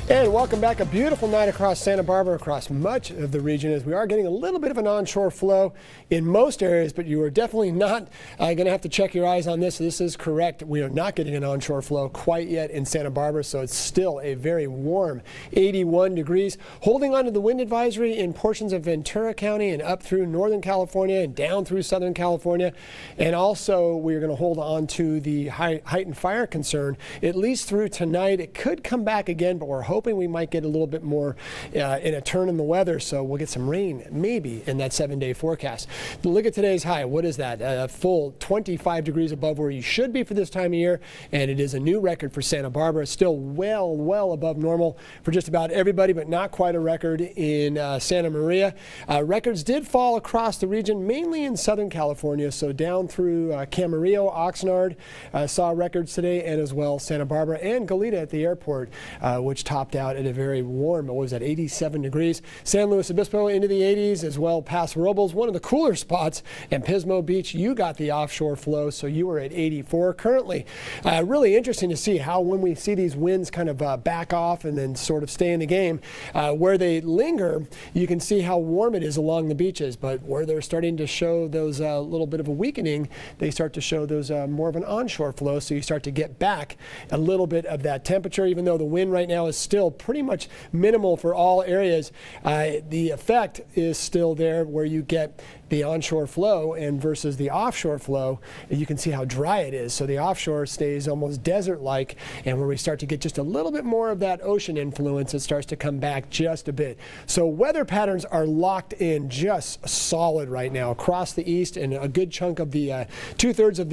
And welcome back. A beautiful night across Santa Barbara, across much of the region, as we are getting a little bit of an onshore flow in most areas, but you are definitely not going to have to check your eyes on this. This is correct. We are not getting an onshore flow quite yet in Santa Barbara, so it's still a very warm 81 degrees. Holding on to the wind advisory in portions of Ventura County and up through Northern California and down through Southern California. And also, we're going to hold on to the heightened fire concern at least through tonight. It could come back again, but we're hoping we might get a little bit more in a turn in the weather, so we'll get some rain maybe in that 7-day forecast. Look at today's high. What is that? A full 25 degrees above where you should be for this time of year, and it is a new record for Santa Barbara. Still well above normal for just about everybody, but not quite a record in Santa Maria. Records did fall across the region, mainly in Southern California, so down through Camarillo, Oxnard saw records today, and as well Santa Barbara and Goleta at the airport, which topped out at a very warm, what was that, 87 degrees. San Luis Obispo into the 80s, as well Paso Robles, one of the cooler spots, and Pismo Beach, you got the offshore flow, so you were at 84 currently. Really interesting to see how when we see these winds kind of back off and then sort of stay in the game, where they linger, you can see how warm it is along the beaches, but where they're starting to show those little bit of a weakening, they start to show those more of an onshore flow, so you start to get back a little bit of that temperature, even though the wind right now is still pretty much minimal for all areas. The effect is still there where you get the onshore flow and versus the offshore flow. You can see how dry it is. So the offshore stays almost desert-like, and where we start to get just a little bit more of that ocean influence, it starts to come back just a bit. So weather patterns are locked in just solid right now across the east, and a good chunk of the 2/3 of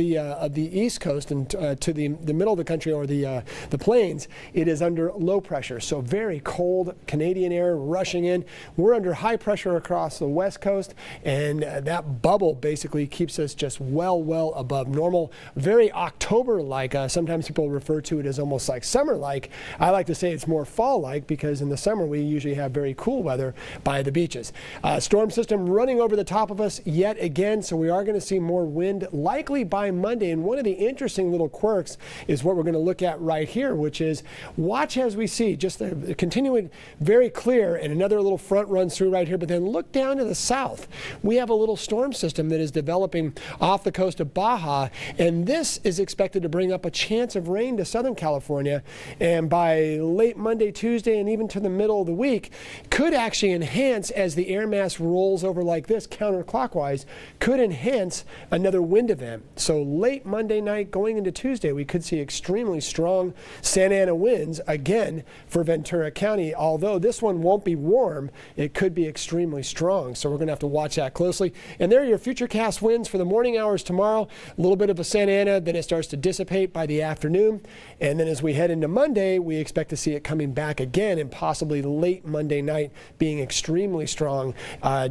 the east coast and to the middle of the country, or the plains, it is under low pressure. So very cold Canadian air rushing in. We're under high pressure across the west coast, and that bubble basically keeps us just well above normal. Very October-like. Sometimes people refer to it as almost like summer-like. I like to say it's more fall-like, because in the summer we usually have very cool weather by the beaches. Storm system running over the top of us yet again, so we are going to see more wind likely by Monday. And one of the interesting little quirks is what we're going to look at right here, which is watch as we see just the continuing very clear, and another little front runs through right here, but then look down to the south. We have a little storm system that is developing off the coast of Baja, and this is expected to bring up a chance of rain to Southern California, and by late Monday, Tuesday, and even to the middle of the week, could actually enhance as the air mass rolls over like this counterclockwise, could enhance another wind event. So late Monday night going into Tuesday, we could see extremely strong Santa Ana winds again for Ventura County. Although this one won't be warm, it could be extremely strong, so we're going to have to watch that closely. And there are your FUTURECAST winds for the morning hours tomorrow. A little bit of a Santa Ana, then it starts to dissipate by the afternoon. And then as we head into Monday, we expect to see it coming back again, and possibly late Monday night being extremely strong.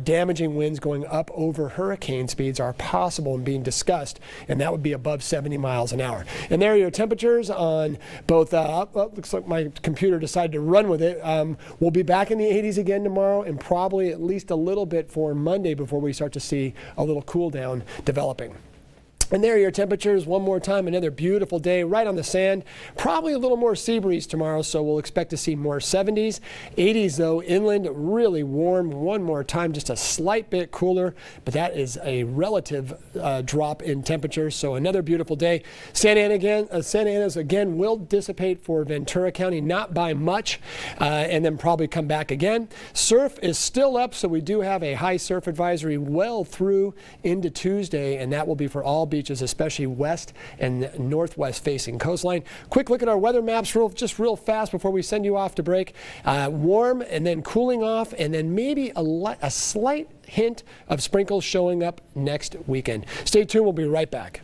Damaging winds going up over hurricane speeds are possible and being discussed, and that would be above 70 miles an hour. And there are your temperatures on both, looks like my computer decided to run with it. We'll be back in the 80s again tomorrow, and probably at least a little bit for Monday before we start to see a little cool down developing. And there are your temperatures one more time. Another beautiful day right on the sand. Probably a little more sea breeze tomorrow, so we'll expect to see more 70s. 80s, though, inland, really warm. One more time, just a slight bit cooler, but that is a relative drop in temperature. So another beautiful day. Santa Ana's again will dissipate for Ventura County, not by much, and then probably come back again. Surf is still up, so we do have a high surf advisory well through into Tuesday, and that will be for all beaches, especially west and northwest facing coastline. Quick look at our weather maps just real fast before we send you off to break. Warm and then cooling off, and then maybe a slight hint of sprinkles showing up next weekend. Stay tuned. We'll be right back.